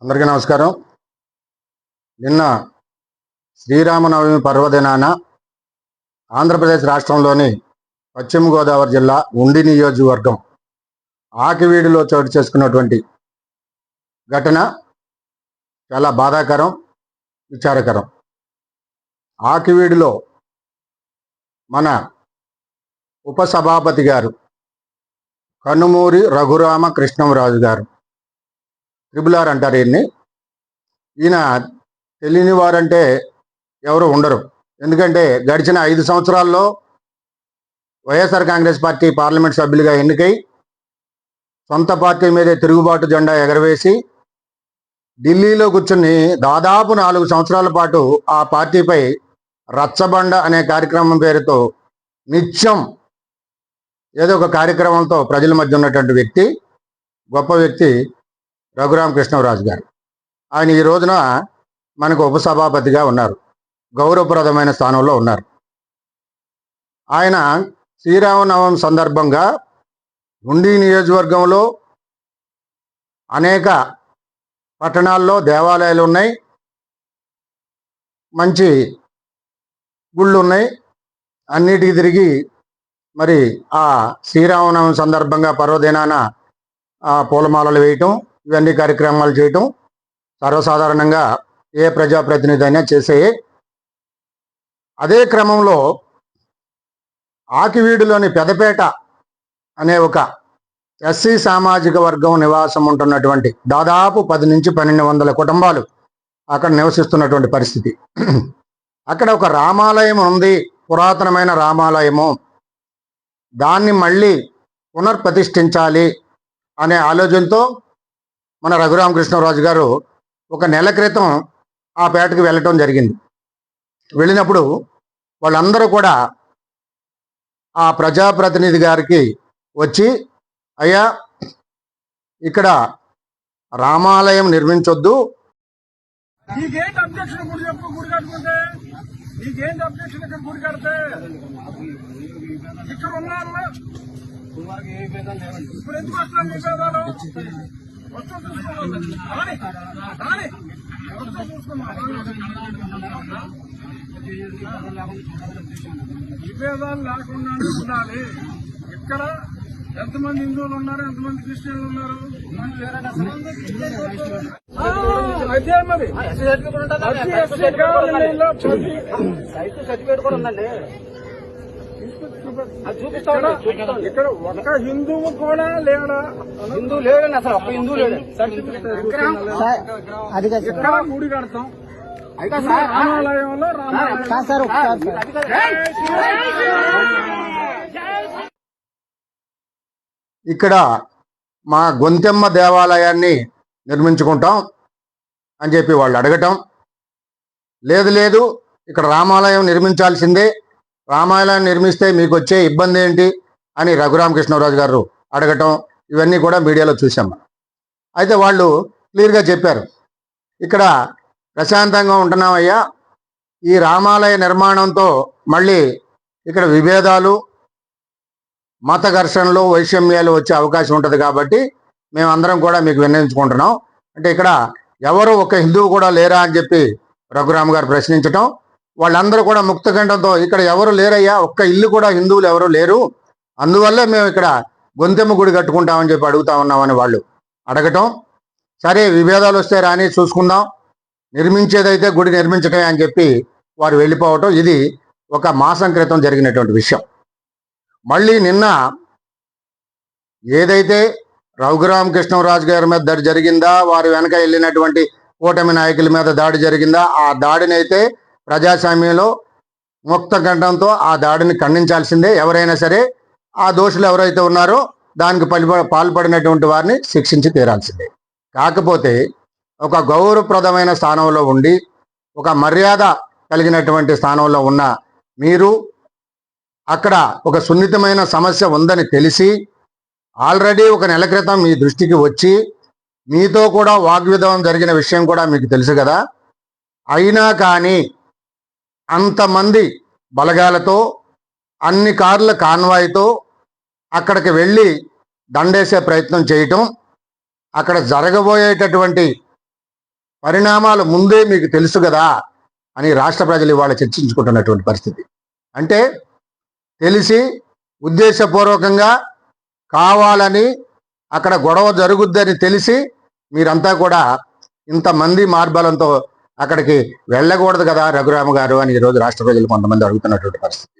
అందరికీ నమస్కారం. నిన్న శ్రీరామనవమి పర్వదినాన ఆంధ్రప్రదేశ్ రాష్ట్రంలోని పశ్చిమ గోదావరి జిల్లా ఉండి నియోజకవర్గం ఆకివీడులో చోటు చేసుకున్నటువంటి ఘటన చాలా బాధాకరం, విచారకరం. ఆకివీడులో మన ఉపసభాపతి గారు కనుమూరి రఘురామ కృష్ణంరాజు గారు, ట్రిబుల్ అంటారు ఈయన్ని. ఈయన తెలియని వారంటే ఎవరు ఉండరు. ఎందుకంటే గడిచిన 5 సంవత్సరాల్లో వైఎస్ఆర్ కాంగ్రెస్ పార్టీ పార్లమెంట్ సభ్యులుగా ఎన్నికై సొంత పార్టీ మీదే తిరుగుబాటు జెండా ఎగరవేసి ఢిల్లీలో కూర్చుని దాదాపు 4 సంవత్సరాల పాటు ఆ పార్టీపై రచ్చబండ అనే కార్యక్రమం పేరుతో నిత్యం ఏదో ఒక కార్యక్రమంతో ప్రజల మధ్య ఉన్నటువంటి వ్యక్తి, గొప్ప వ్యక్తి రఘురామకృష్ణరాజు గారు. ఆయన ఈ రోజున మనకు ఉపసభాపతిగా ఉన్నారు, గౌరవప్రదమైన స్థానంలో ఉన్నారు. ఆయన శ్రీరామనవమి సందర్భంగా ఉండి నియోజకవర్గంలో అనేక పట్టణాల్లో దేవాలయాలు ఉన్నాయి, మంచి గుళ్ళు ఉన్నాయి. అన్నిటికీ తిరిగి మరి ఆ శ్రీరామనవమి సందర్భంగా పర్వదినాన పూలమాలలు వేయటం, ఇవన్నీ కార్యక్రమాలు చేయటం సర్వసాధారణంగా ఏ ప్రజాప్రతినిధి అయినా చేసే. అదే క్రమంలో ఆకివీడులోని పెదపేట అనే ఒక ఎస్సీ సామాజిక వర్గం నివాసం ఉంటున్నటువంటి దాదాపు 10 నుంచి 1200 కుటుంబాలు అక్కడ నివసిస్తున్నటువంటి పరిస్థితి. అక్కడ ఒక రామాలయం ఉంది, పురాతనమైన రామాలయము. దాన్ని మళ్ళీ పునర్ప్రతిష్ఠించాలి అనే ఆలోచనతో మన రఘురామకృష్ణరాజు గారు ఒక నెల క్రితం ఆ పేటకు వెళ్ళటం జరిగింది. వెళ్ళినప్పుడు వాళ్ళందరూ కూడా ఆ ప్రజాప్రతినిధి గారికి వచ్చి, అయ్యా ఇక్కడ రామాలయం నిర్మించొద్దు, విభేదాలు లేకుండా ఉండాలి. ఇక్కడ ఎంతమంది హిందువులు ఉన్నారు, ఎంతమంది క్రిస్టియన్లు ఉన్నారు? అదే మరి సర్టిఫికేట్ కూడా ఉందండి. ఇక్కడ ఒక్క హిందువు కూడా లేడా? హిందూ లేడండి, అసలు ఒక్క హిందూ లేడు. ఇక్కడ గుడి కడతాం, రామాలయంలో ఇక్కడ మా గొంతెమ్మ దేవాలయాన్ని నిర్మించుకుంటాం అని చెప్పి వాళ్ళు అడగటం, లేదు లేదు ఇక్కడ రామాలయం నిర్మించాల్సిందే, రామాలయం నిర్మిస్తే మీకు వచ్చే ఇబ్బంది ఏంటి అని రఘురామకృష్ణరాజు గారు అడగటం, ఇవన్నీ కూడా మీడియాలో చూసాం. అయితే వాళ్ళు క్లియర్గా చెప్పారు, ఇక్కడ ప్రశాంతంగా ఉంటున్నామయ్యా, ఈ రామాలయ నిర్మాణంతో మళ్ళీ ఇక్కడ విభేదాలు, మత ఘర్షణలు, వైషమ్యాలు వచ్చే అవకాశం ఉంటుంది కాబట్టి మేమందరం కూడా మీకు విన్నవించుకుంటున్నాం అంటే, ఇక్కడ ఎవరు ఒక హిందువు కూడా లేరా అని చెప్పి రఘురామ్ గారు ప్రశ్నించటం, వాళ్ళందరూ కూడా ముక్తకంఠంతో ఇక్కడ ఎవరు లేరయ్యా, ఒక్క ఇల్లు కూడా హిందువులు ఎవరు లేరు, అందువల్లే మేము ఇక్కడ గొంతెమ్మ గుడి కట్టుకుంటామని చెప్పి అడుగుతా ఉన్నామని వాళ్ళు అడగటం. సరే విభేదాలు వస్తే రాని చూసుకుందాం, నిర్మించేదైతే గుడి నిర్మించటమే అని చెప్పి వారు వెళ్ళిపోవటం. ఇది ఒక మాసం క్రితం జరిగినటువంటి విషయం. మళ్ళీ నిన్న ఏదైతే రఘురామకృష్ణరాజు గారి మీద దాడి జరిగిందా, వారి వెనక వెళ్ళినటువంటి కూటమి నాయకుల మీద దాడి జరిగిందా, ఆ దాడిని అయితే ప్రజాస్వామ్యంలో ముక్త కంఠంతో ఆ దాడిని ఖండించాల్సిందే. ఎవరైనా సరే ఆ దోషులు ఎవరైతే ఉన్నారో దానికి పాల్పడినటువంటి వారిని శిక్షించి తీరాల్సిందే. కాకపోతే ఒక గౌరవప్రదమైన స్థానంలో ఉండి, ఒక మర్యాద కలిగినటువంటి స్థానంలో ఉన్న మీరు అక్కడ ఒక సున్నితమైన సమస్య ఉందని తెలిసి ఆల్రెడీ ఒక నెల క్రితం మీ దృష్టికి వచ్చి మీతో కూడా వాగ్వివాదం జరిగిన విషయం కూడా మీకు తెలుసు కదా. అయినా కానీ అంతమంది బలగాలతో, అన్ని కార్ల కాన్వాయ్తో అక్కడికి వెళ్ళి దండేసే ప్రయత్నం చేయటం, అక్కడ జరగబోయేటటువంటి పరిణామాలు ముందే మీకు తెలుసు కదా అని రాష్ట్ర ప్రజలు ఇవాళ చర్చించుకుంటున్నటువంటి పరిస్థితి. అంటే తెలిసి ఉద్దేశపూర్వకంగా కావాలని అక్కడ గొడవ జరుగుద్దని తెలిసి మీరంతా కూడా ఇంతమంది మార్బలంతో అక్కడికి వెళ్ళకూడదు కదా రఘురామ గారు అని ఈరోజు రాష్ట్ర ప్రజలు కొంతమంది అడుగుతున్నటువంటి పరిస్థితి.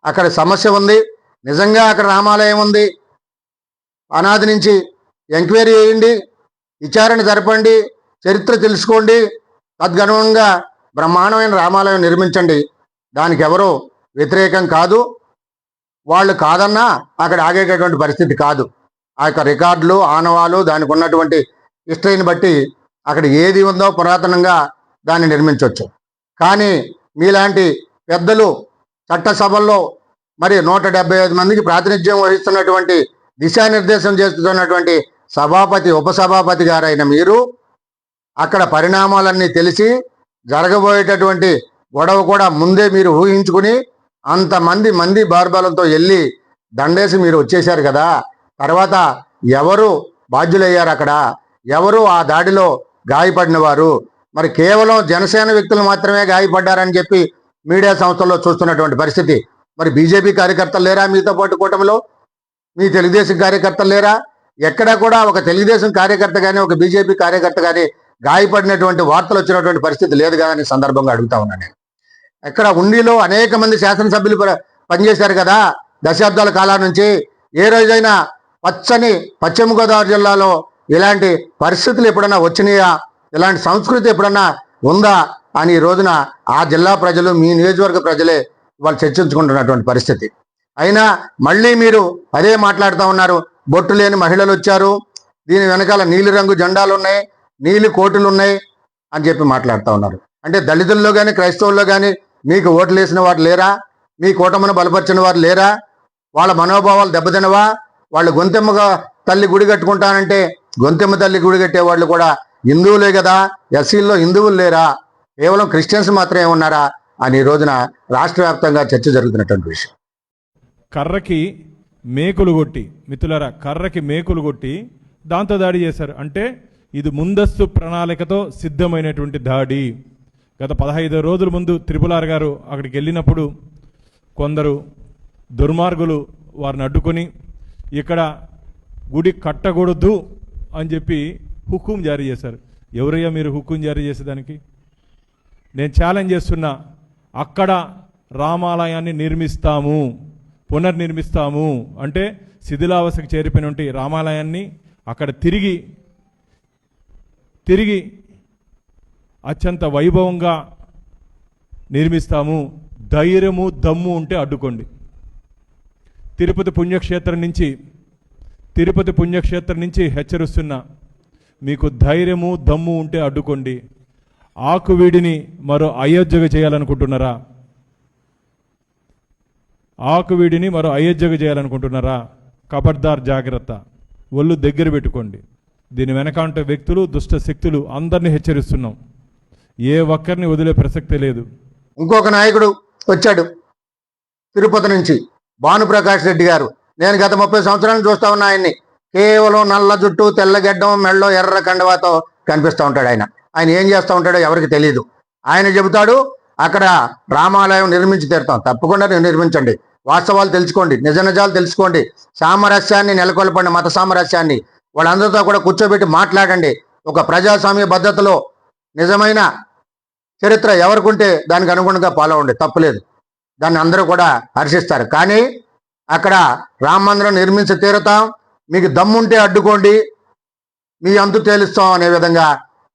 అక్కడ సమస్య ఉంది, నిజంగా అక్కడ రామాలయం ఉంది, అనాది నుంచి ఎంక్వైరీ చేయండి, విచారణ జరపండి, చరిత్ర తెలుసుకోండి, తద్గనుగుణంగా బ్రహ్మాండమైన రామాలయం నిర్మించండి. దానికి ఎవరో వ్యతిరేకం కాదు, వాళ్ళు కాదన్నా అక్కడ ఆగేటటువంటి పరిస్థితి కాదు. ఆ యొక్క రికార్డులు ఆనవాలు దానికి ఉన్నటువంటి హిస్టరీని బట్టి అక్కడ ఏది ఉందో పురాతనంగా దాన్ని నిర్మించవచ్చు. కానీ మీలాంటి పెద్దలు చట్టసభల్లో మరి 175 మందికి ప్రాతినిధ్యం వహిస్తున్నటువంటి దిశానిర్దేశం చేస్తున్నటువంటి సభాపతి ఉపసభాపతి గారైన మీరు అక్కడ పరిణామాలన్నీ తెలిసి జరగబోయేటటువంటి గొడవ కూడా ముందే మీరు ఊహించుకుని అంతమంది బార్బలంతో వెళ్ళి దండేసి మీరు వచ్చేశారు కదా. తర్వాత ఎవరు బాధ్యులయ్యారు, అక్కడ ఎవరు ఆ దాడిలో గాయపడిన వారు? మరి కేవలం జనసేన వ్యక్తులు మాత్రమే గాయపడ్డారని చెప్పి మీడియా సంస్థల్లో చూస్తున్నటువంటి పరిస్థితి. మరి బీజేపీ కార్యకర్తలు లేరా మీతో పాటు కూటమిలో? మీ తెలుగుదేశం కార్యకర్తలు లేరా? ఎక్కడా కూడా ఒక తెలుగుదేశం కార్యకర్త కానీ ఒక బీజేపీ కార్యకర్త కానీ గాయపడినటువంటి వార్తలు వచ్చినటువంటి పరిస్థితి లేదు కదా అని సందర్భంగా అడుగుతా ఉన్నాను నేను. ఎక్కడ ఉండిలో అనేక మంది శాసనసభ్యులు పనిచేశారు కదా దశాబ్దాల కాలం నుంచి. ఏ రోజైనా పశ్చిమ గోదావరి జిల్లాలో ఇలాంటి పరిస్థితులు ఎప్పుడన్నా వచ్చినాయా, ఇలాంటి సంస్కృతి ఎప్పుడన్నా ఉందా అని ఈ రోజున ఆ జిల్లా ప్రజలు, మీ నియోజకవర్గ ప్రజలే వాళ్ళు చర్చించుకుంటున్నటువంటి పరిస్థితి. అయినా మళ్ళీ మీరు అదే మాట్లాడుతూ ఉన్నారు. బొట్టు లేని మహిళలు వచ్చారు, దీని వెనకాల నీలిరంగు జెండాలు ఉన్నాయి, నీలి కోటులు ఉన్నాయి అని చెప్పి మాట్లాడుతూ ఉన్నారు. అంటే దళితుల్లో కానీ క్రైస్తవుల్లో కానీ మీకు ఓట్లు వేసిన వారు లేరా? మీ కూటమిని బలపరిచిన వారు లేరా? వాళ్ళ మనోభావాలు దెబ్బతినవా? వాళ్ళు గొంతెమ్మగా తల్లి గుడి కట్టుకుంటానంటే గొంతెమ్మ తల్లి గుడి కట్టే వాళ్ళు కూడా హిందువులే కదా, ఎస్సీల్లో హిందువులు లేరా, కేవలం క్రిస్టియన్స్ మాత్రమే ఉన్నారా అని ఈ రోజున రాష్ట్ర వ్యాప్తంగా చర్చ జరుగుతున్నటువంటి విషయం. కర్రకి మేకులు కొట్టి, మిత్రులారా, కర్రకి మేకులు కొట్టి దాంతో దాడి చేశారు. అంటే ఇది ముందస్తు ప్రణాళికతో సిద్ధమైనటువంటి దాడి. గత 15 రోజుల ముందు త్రిపులార్ గారు అక్కడికి వెళ్ళినప్పుడు కొందరు దుర్మార్గులు వారిని అడ్డుకొని ఇక్కడ గుడి కట్టకూడదు అని చెప్పి హుకుం జారీ చేశారు. ఎవరయ్యా మీరు హుకుం జారీ చేసేదానికి? నేను ఛాలెంజ్ చేస్తున్నా, అక్కడ రామాలయాన్ని నిర్మిస్తాము, పునర్నిర్మిస్తాము అంటే శిథిలావస్థకు చేరిపోయినటువంటి రామాలయాన్ని అక్కడ తిరిగి అత్యంత వైభవంగా నిర్మిస్తాము. ధైర్యము దమ్ము ఉంటే అడ్డుకోండి. తిరుపతి పుణ్యక్షేత్రం నుంచి హెచ్చరిస్తున్నా, మీకు ధైర్యము దమ్ము ఉంటే అడ్డుకోండి. ఆకువీడిని మరో అయోధ్యగా చేయాలనుకుంటున్నారా? కబడ్దార్, జాగ్రత్త, ఒళ్ళు దగ్గర పెట్టుకోండి. దీని వెనకాంటే వ్యక్తులు, దుష్ట శక్తులు అందరినీ హెచ్చరిస్తున్నాం. ఏ ఒక్కరిని వదిలే ప్రసక్తే లేదు. ఇంకొక నాయకుడు వచ్చాడు తిరుపతి నుంచి, భానుప్రకాష్ రెడ్డి గారు. నేను గత 30 సంవత్సరాలు చూస్తా ఉన్నా ఆయన్ని. కేవలం నల్ల జుట్టు, తెల్లగడ్డం, మెళ్ళో ఎర్ర కండవాతో కనిపిస్తూ ఉంటాడు. ఆయన ఏం చేస్తూ ఉంటాడో ఎవరికి తెలియదు. ఆయన చెబుతాడు అక్కడ రామాలయం నిర్మించి తీరుతాం. తప్పకుండా నిర్మించండి, వాస్తవాలు తెలుసుకోండి, నిజాలు తెలుసుకోండి, సామరస్యాన్ని నెలకొల్పండి, మత సామరస్యాన్ని వాళ్ళందరితో కూడా కూర్చోబెట్టి మాట్లాడండి. ఒక ప్రజాస్వామ్య పద్ధతిలో నిజమైన చరిత్ర ఎవరికుంటే దానికి అనుగుణంగా పాల్గొండి, తప్పులేదు, దాన్ని అందరూ కూడా హర్షిస్తారు. కానీ అక్కడ రామ మందిరం నిర్మించి తీరుతాం, మీకు దమ్ముంటే అడ్డుకోండి, మీ అంతు తేలుస్తాం అనే విధంగా,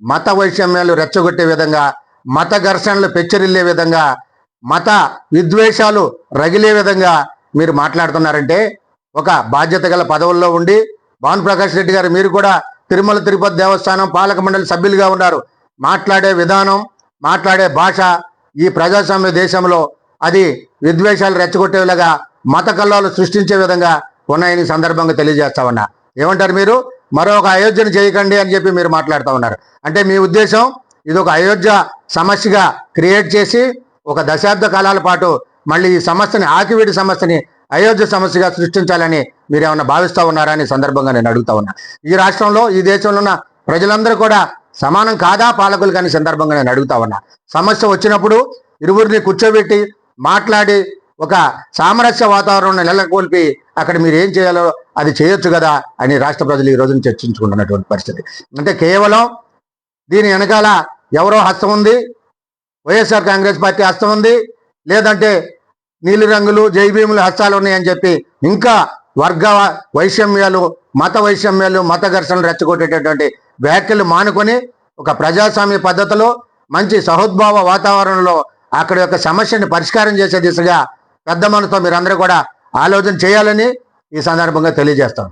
మత వైషమ్యాలు రెచ్చగొట్టే విధంగా, మత ఘర్షణలు పెచ్చరిల్లే విధంగా, మత విద్వేషాలు రగిలే విధంగా మీరు మాట్లాడుతున్నారంటే, ఒక బాధ్యత గల పదవుల్లో ఉండి భానుప్రకాష్ రెడ్డి గారు మీరు కూడా తిరుమల తిరుపతి దేవస్థానం పాలక మండలి సభ్యులుగా ఉన్నారు. మాట్లాడే విధానం, మాట్లాడే భాష ఈ ప్రజాస్వామ్య దేశంలో అది విద్వేషాలు రెచ్చగొట్టేలాగా, మత కల్లాలు సృష్టించే విధంగా ఉన్నాయని సందర్భంగా తెలియజేస్తా ఉన్నా. ఏమంటారు మీరు? మరొక అయోధ్యను చేయకండి అని చెప్పి మీరు మాట్లాడుతూ ఉన్నారు. అంటే మీ ఉద్దేశం ఇది ఒక అయోధ్య సమస్యగా క్రియేట్ చేసి ఒక దశాబ్ద కాలాల పాటు మళ్ళీ ఈ సమస్యని, ఆకివీడి సమస్యని అయోధ్య సమస్యగా సృష్టించాలని మీరేమన్నా భావిస్తూ ఉన్నారా అని సందర్భంగా నేను అడుగుతా ఉన్నా. ఈ రాష్ట్రంలో, ఈ దేశంలో ఉన్న ప్రజలందరూ కూడా సమానం కాదా పాలకులు కానీ సందర్భంగా నేను అడుగుతా ఉన్నా. సమస్య వచ్చినప్పుడు ఇరువురిని కూర్చోబెట్టి మాట్లాడి ఒక సామరస్య వాతావరణం నెలకొల్పి అక్కడ మీరు ఏం చేయాలో అది చేయొచ్చు కదా అని రాష్ట్ర ప్రజలు ఈ రోజున చర్చించుకుంటున్నటువంటి పరిస్థితి. అంటే కేవలం దీని వెనకాల ఎవరో హస్తం ఉంది, వైఎస్ఆర్ కాంగ్రెస్ పార్టీ హస్తం ఉంది, లేదంటే నీలి రంగులు జైభీములు హస్తాలు ఉన్నాయని చెప్పి ఇంకా వర్గ వైషమ్యాలు, మత వైషమ్యాలు, మత ఘర్షణలు రెచ్చగొట్టేటటువంటి వ్యాఖ్యలు మానుకొని ఒక ప్రజాస్వామ్య పద్ధతిలో మంచి సహోద్భావ వాతావరణంలో అక్కడ యొక్క సమస్యని పరిష్కారం చేసే దిశగా పెద్ద మనసుతో మీరందరూ కూడా ఆలోచన చేయాలని ఈ సందర్భంగా తెలియజేస్తాం.